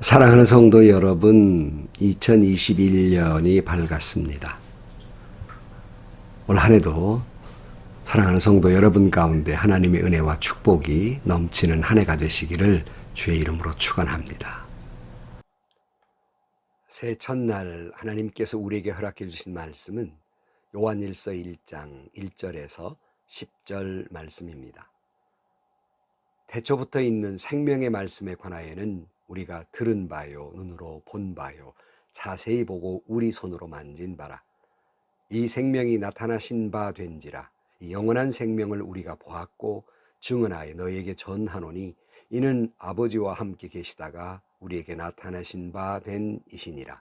사랑하는 성도 여러분, 2021년이 밝았습니다. 올 한 해도 사랑하는 성도 여러분 가운데 하나님의 은혜와 축복이 넘치는 한 해가 되시기를 주의 이름으로 축원합니다. 새해 첫날 하나님께서 우리에게 허락해 주신 말씀은 요한일서 1장 1절에서 10절 말씀입니다. 태초부터 있는 생명의 말씀에 관하여는 우리가 들은 바요, 눈으로 본 바요, 자세히 보고 우리 손으로 만진 바라. 이 생명이 나타나신 바 된지라. 이 영원한 생명을 우리가 보았고 증언하여 너희에게 전하노니 이는 아버지와 함께 계시다가 우리에게 나타나신 바 된 이시니라.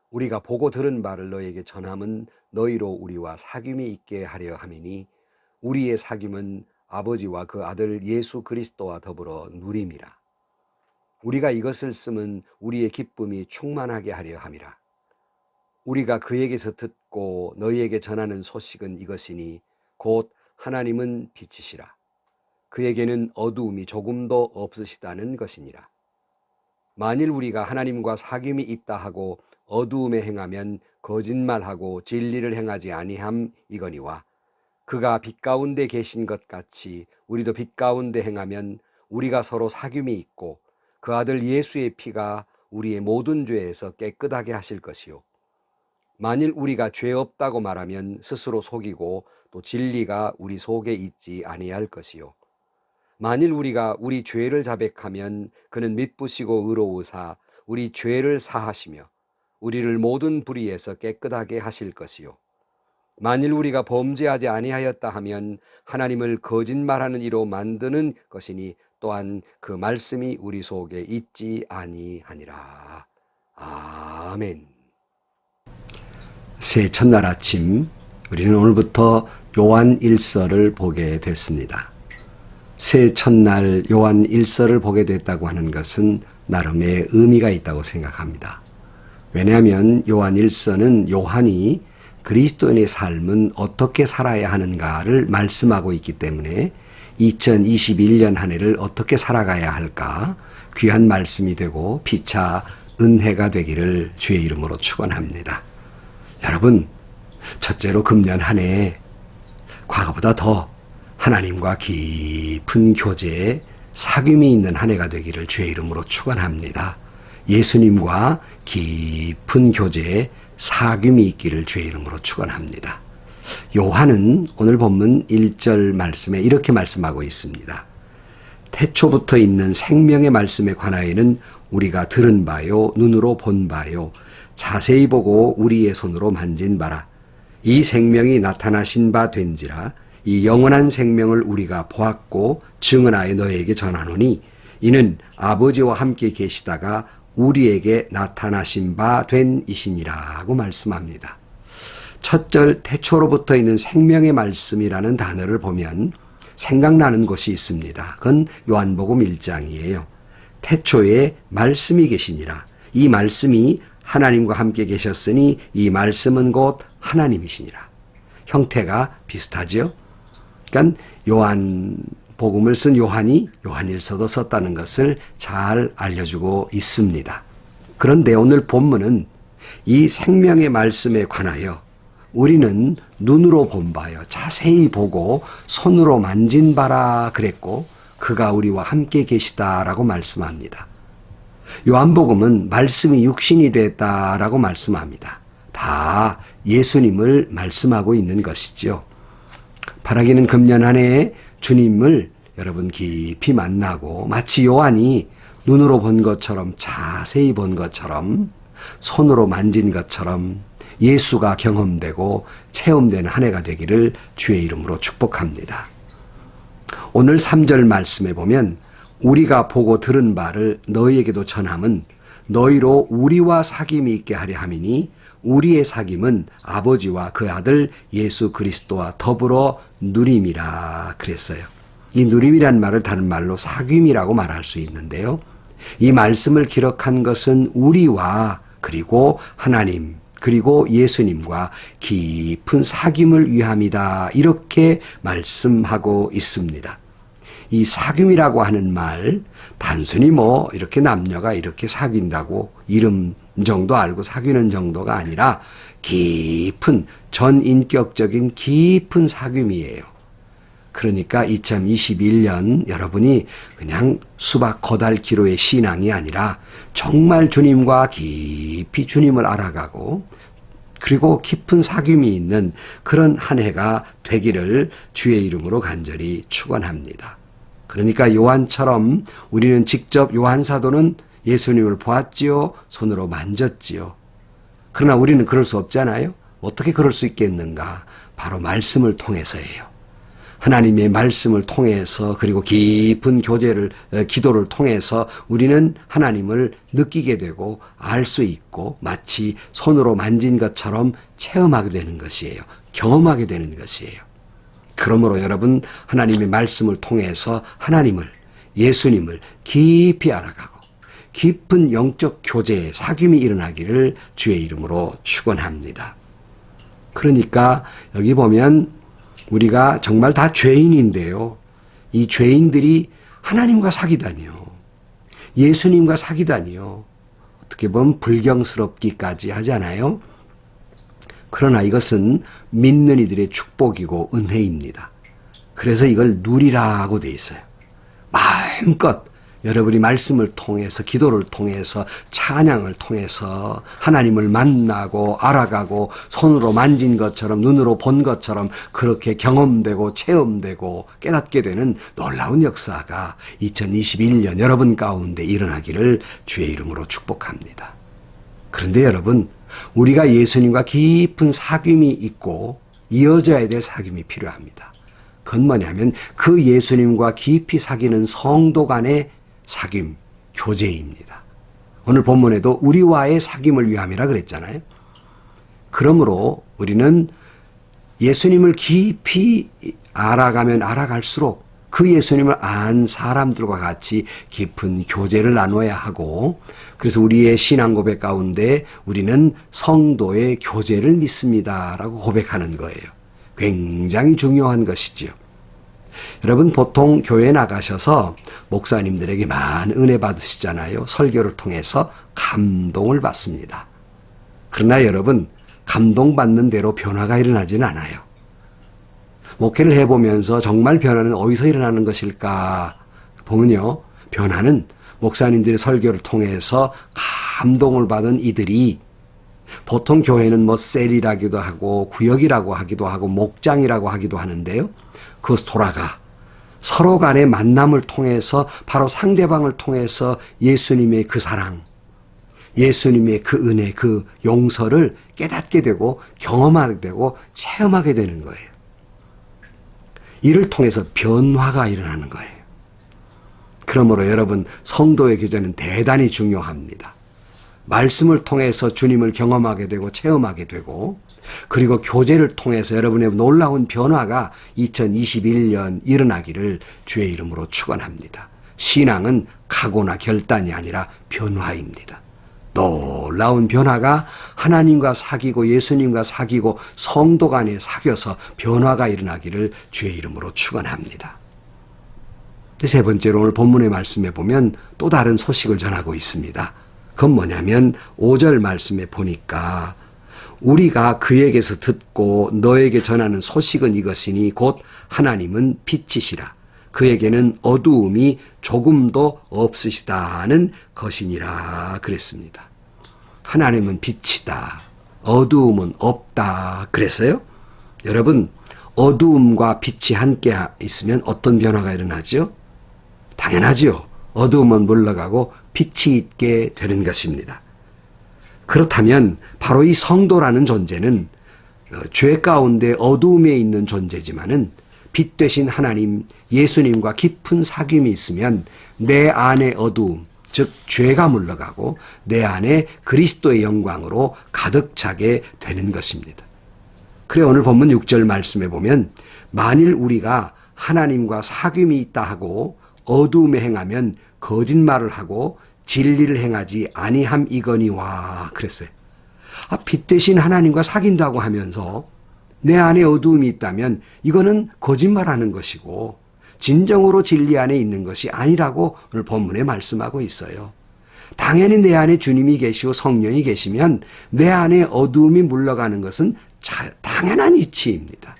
우리가 보고 들은 바를 너희에게 전함은 너희로 우리와 사귐이 있게 하려 함이니 우리의 사귐은 아버지와 그 아들 예수 그리스도와 더불어 누림이라. 우리가 이것을 쓰면 우리의 기쁨이 충만하게 하려 함이라. 우리가 그에게서 듣고 너희에게 전하는 소식은 이것이니 곧 하나님은 빛이시라. 그에게는 어두움이 조금도 없으시다는 것이니라. 만일 우리가 하나님과 사귐이 있다 하고 어두움에 행하면 거짓말하고 진리를 행하지 아니함 이거니와 그가 빛 가운데 계신 것 같이 우리도 빛 가운데 행하면 우리가 서로 사귐이 있고 그 아들 예수의 피가 우리의 모든 죄에서 깨끗하게 하실 것이요. 만일 우리가 죄 없다고 말하면 스스로 속이고 또 진리가 우리 속에 있지 아니할 것이요. 만일 우리가 우리 죄를 자백하면 그는 미쁘시고 의로우사 우리 죄를 사하시며 우리를 모든 불의에서 깨끗하게 하실 것이요. 만일 우리가 범죄하지 아니하였다 하면 하나님을 거짓말하는 이로 만드는 것이니 또한 그 말씀이 우리 속에 있지 아니하니라. 아멘. 새해 첫날 아침 우리는 오늘부터 요한 1서를 보게 됐습니다. 새해 첫날 요한 1서를 보게 됐다고 하는 것은 나름의 의미가 있다고 생각합니다. 왜냐하면 요한 1서는 요한이 그리스도인의 삶은 어떻게 살아야 하는가를 말씀하고 있기 때문에 2021년 한 해를 어떻게 살아가야 할까 귀한 말씀이 되고 피차 은혜가 되기를 주의 이름으로 축원합니다. 여러분, 첫째로 금년 한 해 과거보다 더 하나님과 깊은 교제에 사귐이 있는 한 해가 되기를 주의 이름으로 축원합니다. 예수님과 깊은 교제에 사귐이 있기를 주의 이름으로 축원합니다. 요한은 오늘 본문 1절 말씀에 이렇게 말씀하고 있습니다. 태초부터 있는 생명의 말씀에 관하여는 우리가 들은 바요, 눈으로 본 바요, 자세히 보고 우리의 손으로 만진 바라. 이 생명이 나타나신 바 된지라. 이 영원한 생명을 우리가 보았고 증언하여 너희에게 전하노니 이는 아버지와 함께 계시다가 우리에게 나타나신 바 된 이시니라고 말씀합니다. 첫 절 태초로부터 있는 생명의 말씀이라는 단어를 보면 생각나는 것이 있습니다. 그건 요한복음 1장이에요. 태초에 말씀이 계시니라. 이 말씀이 하나님과 함께 계셨으니 이 말씀은 곧 하나님이시니라. 형태가 비슷하죠? 그러니까 요한복음을 쓴 요한이 요한일서도 썼다는 것을 잘 알려주고 있습니다. 그런데 오늘 본문은 이 생명의 말씀에 관하여 우리는 눈으로 본 바요, 자세히 보고 손으로 만진 바라 그랬고 그가 우리와 함께 계시다라고 말씀합니다. 요한복음은 말씀이 육신이 됐다라고 말씀합니다. 다 예수님을 말씀하고 있는 것이죠. 바라기는 금년 한 해에 주님을 여러분 깊이 만나고 마치 요한이 눈으로 본 것처럼 자세히 본 것처럼 손으로 만진 것처럼 예수가 경험되고 체험되는 한 해가 되기를 주의 이름으로 축복합니다. 오늘 3절 말씀에 보면 우리가 보고 들은 바를 너희에게도 전함은 너희로 우리와 사귐이 있게 하려 함이니 우리의 사귐은 아버지와 그 아들 예수 그리스도와 더불어 누림이라 그랬어요. 이 누림이란 말을 다른 말로 사귐이라고 말할 수 있는데요. 이 말씀을 기록한 것은 우리와 그리고 하나님 그리고 예수님과 깊은 사귐을 위함이다 이렇게 말씀하고 있습니다. 이 사귐이라고 하는 말, 단순히 뭐 이렇게 남녀가 이렇게 사귄다고 이름 정도 알고 사귀는 정도가 아니라 깊은 전인격적인 깊은 사귐이에요. 그러니까 2021년 여러분이 그냥 수박 거달기로의 신앙이 아니라 정말 주님과 깊이 주님을 알아가고 그리고 깊은 사귐이 있는 그런 한 해가 되기를 주의 이름으로 간절히 축원합니다. 그러니까 요한처럼 우리는 직접 요한 사도는 예수님을 보았지요. 손으로 만졌지요. 그러나 우리는 그럴 수 없잖아요. 어떻게 그럴 수 있겠는가? 바로 말씀을 통해서예요. 하나님의 말씀을 통해서 그리고 깊은 기도를 통해서 우리는 하나님을 느끼게 되고 알 수 있고 마치 손으로 만진 것처럼 체험하게 되는 것이에요. 경험하게 되는 것이에요. 그러므로 여러분 하나님의 말씀을 통해서 하나님을, 예수님을 깊이 알아가고 깊은 영적 교제, 사귐이 일어나기를 주의 이름으로 축원합니다. 그러니까 여기 보면 우리가 정말 다 죄인인데요. 이 죄인들이 하나님과 사귀다니요. 예수님과 사귀다니요. 어떻게 보면 불경스럽기까지 하잖아요. 그러나 이것은 믿는 이들의 축복이고 은혜입니다. 그래서 이걸 누리라고 돼 있어요. 마음껏 여러분이 말씀을 통해서 기도를 통해서 찬양을 통해서 하나님을 만나고 알아가고 손으로 만진 것처럼 눈으로 본 것처럼 그렇게 경험되고 체험되고 깨닫게 되는 놀라운 역사가 2021년 여러분 가운데 일어나기를 주의 이름으로 축복합니다. 그런데 여러분 우리가 예수님과 깊은 사귐이 있고 이어져야 될 사귐이 필요합니다. 그건 뭐냐면 그 예수님과 깊이 사귀는 성도 간의 사귐, 교제입니다. 오늘 본문에도 우리와의 사귐을 위함이라 그랬잖아요. 그러므로 우리는 예수님을 깊이 알아가면 알아갈수록 그 예수님을 안 사람들과 같이 깊은 교제를 나눠야 하고 그래서 우리의 신앙 고백 가운데 우리는 성도의 교제를 믿습니다라고 고백하는 거예요. 굉장히 중요한 것이지요. 여러분 보통 교회 나가셔서 목사님들에게 많은 은혜 받으시잖아요. 설교를 통해서 감동을 받습니다. 그러나 여러분 감동받는 대로 변화가 일어나지는 않아요. 목회를 해보면서 정말 변화는 어디서 일어나는 것일까 보면요. 변화는 목사님들의 설교를 통해서 감동을 받은 이들이 보통 교회는 뭐 셀이라기도 하고 구역이라고 하기도 하고 목장이라고 하기도 하는데요. 그것을 돌아가 서로 간의 만남을 통해서 바로 상대방을 통해서 예수님의 그 사랑, 예수님의 그 은혜, 그 용서를 깨닫게 되고 경험하게 되고 체험하게 되는 거예요. 이를 통해서 변화가 일어나는 거예요. 그러므로 여러분 성도의 교제는 대단히 중요합니다. 말씀을 통해서 주님을 경험하게 되고 체험하게 되고 그리고 교제를 통해서 여러분의 놀라운 변화가 2021년 일어나기를 주의 이름으로 축원합니다. 신앙은 각오나 결단이 아니라 변화입니다. 놀라운 변화가 하나님과 사귀고 예수님과 사귀고 성도 간에 사귀어서 변화가 일어나기를 주의 이름으로 축원합니다. 세 번째로 오늘 본문의 말씀에 보면 또 다른 소식을 전하고 있습니다. 그건 뭐냐면 5절 말씀에 보니까 우리가 그에게서 듣고 너에게 전하는 소식은 이것이니 곧 하나님은 빛이시라. 그에게는 어두움이 조금도 없으시다는 것이니라 그랬습니다. 하나님은 빛이다. 어두움은 없다. 그랬어요? 여러분 어두움과 빛이 함께 있으면 어떤 변화가 일어나죠? 당연하지요. 어두움은 물러가고 빛이 있게 되는 것입니다. 그렇다면 바로 이 성도라는 존재는 죄 가운데 어두움에 있는 존재지만은 빛 되신 하나님 예수님과 깊은 사귐이 있으면 내 안의 어두움 즉 죄가 물러가고 내 안에 그리스도의 영광으로 가득 차게 되는 것입니다. 그래 오늘 본문 6절 말씀에 보면 만일 우리가 하나님과 사귐이 있다 하고 어두움에 행하면 거짓말을 하고 진리를 행하지 아니함이거니와 그랬어요. 빛 대신 하나님과 사귄다고 하면서 내 안에 어두움이 있다면 이거는 거짓말하는 것이고 진정으로 진리 안에 있는 것이 아니라고 오늘 본문에 말씀하고 있어요. 당연히 내 안에 주님이 계시고 성령이 계시면 내 안에 어두움이 물러가는 것은 당연한 이치입니다.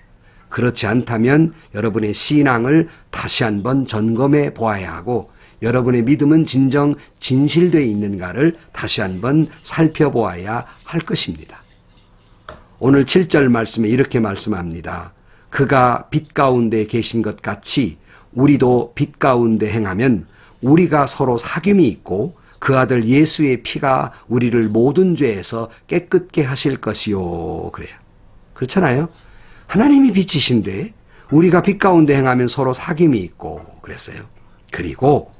그렇지 않다면 여러분의 신앙을 다시 한번 점검해 보아야 하고 여러분의 믿음은 진정 진실되어 있는가를 다시 한번 살펴보아야 할 것입니다. 오늘 7절 말씀에 이렇게 말씀합니다. 그가 빛 가운데 계신 것 같이 우리도 빛 가운데 행하면 우리가 서로 사귐이 있고 그 아들 예수의 피가 우리를 모든 죄에서 깨끗게 하실 것이요. 그래요. 그렇잖아요. 하나님이 빛이신데 우리가 빛 가운데 행하면 서로 사귐이 있고 그랬어요. 그리고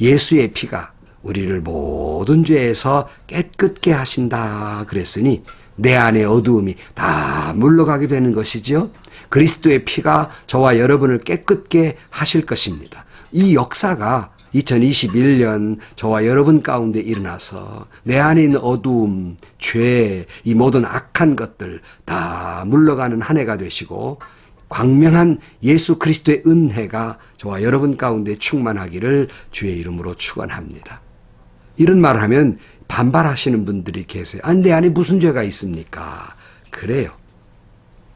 예수의 피가 우리를 모든 죄에서 깨끗게 하신다 그랬으니 내 안의 어두움이 다 물러가게 되는 것이지요. 그리스도의 피가 저와 여러분을 깨끗게 하실 것입니다. 이 역사가 2021년 저와 여러분 가운데 일어나서 내 안에 있는 어두움, 죄, 이 모든 악한 것들 다 물러가는 한 해가 되시고 광명한 예수 그리스도의 은혜가 저와 여러분 가운데 충만하기를 주의 이름으로 축원합니다. 이런 말을 하면 반발하시는 분들이 계세요. 아니, 내 안에 무슨 죄가 있습니까? 그래요.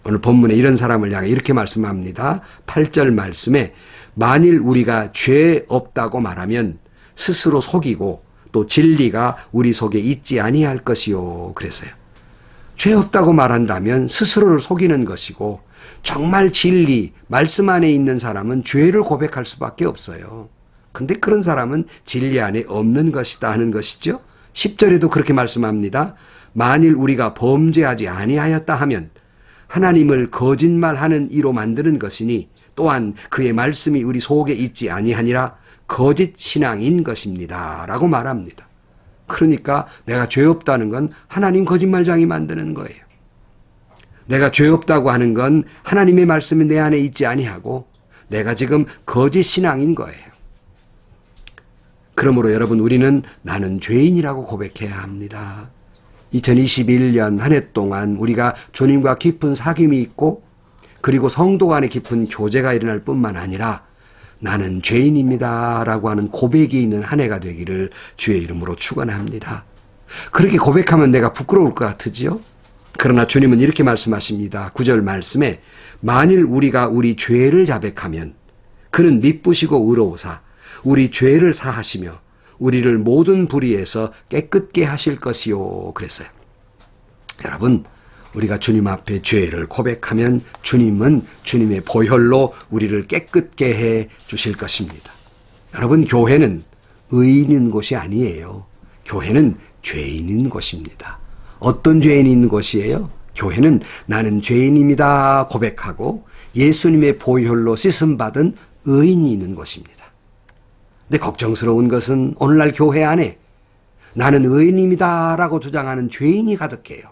오늘 본문에 이런 사람을 향해 이렇게 말씀합니다. 8절 말씀에 만일 우리가 죄 없다고 말하면 스스로 속이고 또 진리가 우리 속에 있지 아니할 것이요. 그랬어요. 죄 없다고 말한다면 스스로를 속이는 것이고 정말 진리, 말씀 안에 있는 사람은 죄를 고백할 수밖에 없어요. 근데 그런 사람은 진리 안에 없는 것이다 하는 것이죠. 10절에도 그렇게 말씀합니다. 만일 우리가 범죄하지 아니하였다 하면 하나님을 거짓말하는 이로 만드는 것이니 또한 그의 말씀이 우리 속에 있지 아니하니라 거짓 신앙인 것입니다. 라고 말합니다. 그러니까 내가 죄 없다는 건 하나님 거짓말장이 만드는 거예요. 내가 죄 없다고 하는 건 하나님의 말씀이 내 안에 있지 아니하고 내가 지금 거짓 신앙인 거예요. 그러므로 여러분 우리는 나는 죄인이라고 고백해야 합니다. 2021년 한 해 동안 우리가 주님과 깊은 사귐이 있고 그리고 성도 간의 깊은 교제가 일어날 뿐만 아니라 나는 죄인입니다 라고 하는 고백이 있는 한 해가 되기를 주의 이름으로 축원합니다. 그렇게 고백하면 내가 부끄러울 것 같으지요? 그러나 주님은 이렇게 말씀하십니다. 9절 말씀에 만일 우리가 우리 죄를 자백하면 그는 미쁘시고 의로우사 우리 죄를 사하시며 우리를 모든 불의에서 깨끗게 하실 것이요. 그랬어요. 여러분 우리가 주님 앞에 죄를 고백하면 주님은 주님의 보혈로 우리를 깨끗게 해 주실 것입니다. 여러분 교회는 의인인 곳이 아니에요. 교회는 죄인인 곳입니다. 어떤 죄인이 있는 곳이에요? 교회는 나는 죄인입니다 고백하고 예수님의 보혈로 씻음받은 의인이 있는 곳입니다. 근데 걱정스러운 것은 오늘날 교회 안에 나는 의인입니다 라고 주장하는 죄인이 가득해요.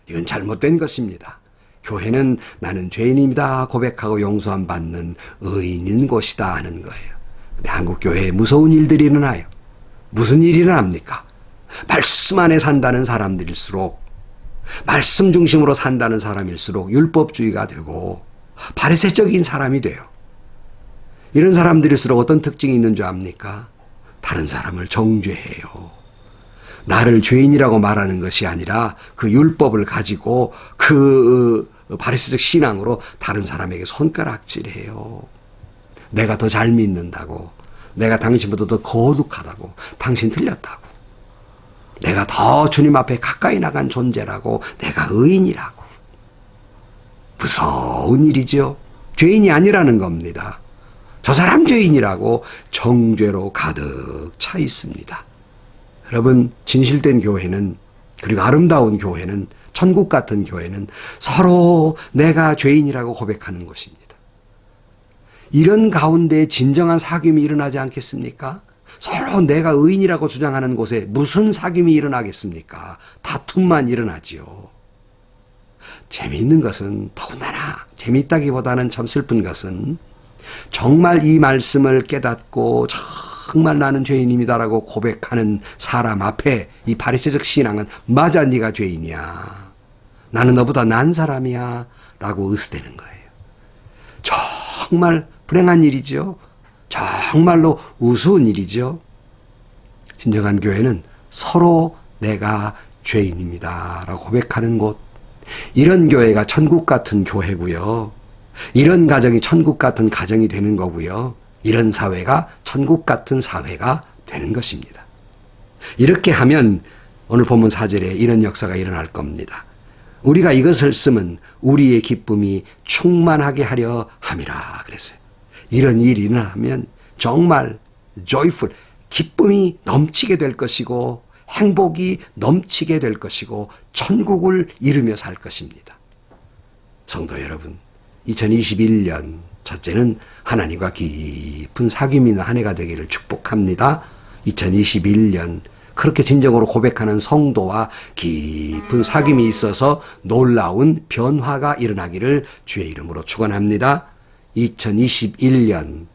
이건 잘못된 것입니다. 교회는 나는 죄인입니다 고백하고 용서함 받는 의인인 곳이다 하는 거예요. 근데 한국 교회에 무서운 일들이 일어나요. 무슨 일이 일어납니까? 말씀 안에 산다는 사람들일수록 말씀 중심으로 산다는 사람일수록 율법주의가 되고 바리새적인 사람이 돼요. 이런 사람들일수록 어떤 특징이 있는 줄 압니까? 다른 사람을 정죄해요. 나를 죄인이라고 말하는 것이 아니라 그 율법을 가지고 그 바리새적 신앙으로 다른 사람에게 손가락질해요. 내가 더 잘 믿는다고, 내가 당신보다 더 거룩하다고, 당신 틀렸다고, 내가 더 주님 앞에 가까이 나간 존재라고, 내가 의인이라고. 무서운 일이죠. 죄인이 아니라는 겁니다. 저 사람 죄인이라고 정죄로 가득 차 있습니다. 여러분, 진실된 교회는, 그리고 아름다운 교회는, 천국 같은 교회는 서로 내가 죄인이라고 고백하는 곳입니다. 이런 가운데 진정한 사귐이 일어나지 않겠습니까? 서로 내가 의인이라고 주장하는 곳에 무슨 사귐이 일어나겠습니까? 다툼만 일어나지요. 재미있는 것은, 더군다나 재미있다기보다는 참 슬픈 것은 정말 이 말씀을 깨닫고 정말 나는 죄인입니다라고 고백하는 사람 앞에 이 바리새적 신앙은 맞아 네가 죄인이야, 나는 너보다 난 사람이야 라고 의스대는 거예요. 정말 불행한 일이죠. 정말로 우스운 일이죠. 진정한 교회는 서로 내가 죄인입니다 라고 고백하는 곳, 이런 교회가 천국 같은 교회고요. 이런 가정이 천국 같은 가정이 되는 거고요. 이런 사회가 천국 같은 사회가 되는 것입니다. 이렇게 하면 오늘 본문 4절에 이런 역사가 일어날 겁니다. 우리가 이것을 쓰면 우리의 기쁨이 충만하게 하려 함이라 그랬어요. 이런 일이 일어나면 정말 joyful, 기쁨이 넘치게 될 것이고 행복이 넘치게 될 것이고 천국을 이루며 살 것입니다. 성도 여러분, 2021년 첫째는 하나님과 깊은 사귐이 있는 한 해가 되기를 축복합니다. 2021년 그렇게 진정으로 고백하는 성도와 깊은 사귐이 있어서 놀라운 변화가 일어나기를 주의 이름으로 축원합니다. 2021년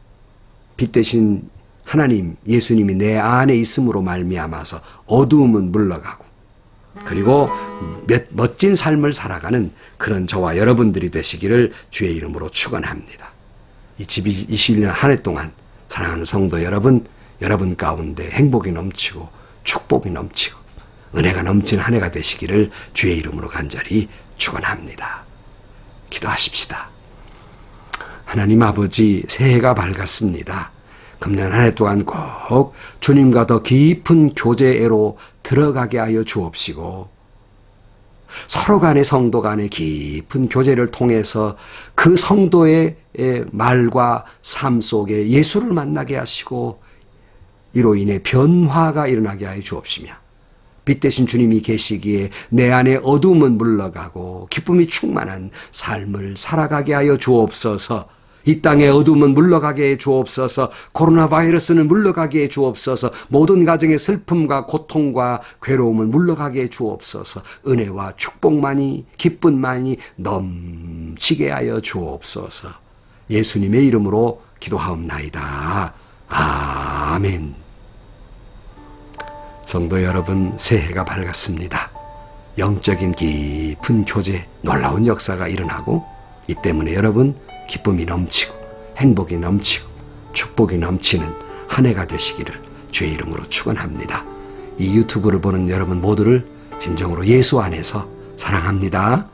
빛 대신 하나님 예수님이 내 안에 있음으로 말미암아서 어두움은 물러가고 그리고 멋진 삶을 살아가는 그런 저와 여러분들이 되시기를 주의 이름으로 축원합니다. 2021년 한 해 동안 사랑하는 성도 여러분, 여러분 가운데 행복이 넘치고 축복이 넘치고 은혜가 넘친 한 해가 되시기를 주의 이름으로 간절히 축원합니다. 기도하십시다. 하나님 아버지, 새해가 밝았습니다. 금년 한 해 동안 꼭 주님과 더 깊은 교제로 들어가게 하여 주옵시고 서로 간의 성도 간의 깊은 교제를 통해서 그 성도의 말과 삶 속에 예수를 만나게 하시고 이로 인해 변화가 일어나게 하여 주옵시며 빛 대신 주님이 계시기에 내 안에 어둠은 물러가고 기쁨이 충만한 삶을 살아가게 하여 주옵소서. 이 땅의 어둠은 물러가게 해 주옵소서. 코로나 바이러스는 물러가게 해 주옵소서. 모든 가정의 슬픔과 고통과 괴로움은 물러가게 해 주옵소서. 은혜와 축복만이 기쁨만이 넘치게 하여 주옵소서. 예수님의 이름으로 기도하옵나이다. 아멘. 성도 여러분, 새해가 밝았습니다. 영적인 깊은 교제, 놀라운 역사가 일어나고 이 때문에 여러분 기쁨이 넘치고 행복이 넘치고 축복이 넘치는 한 해가 되시기를 주의 이름으로 축원합니다. 이 유튜브를 보는 여러분 모두를 진정으로 예수 안에서 사랑합니다.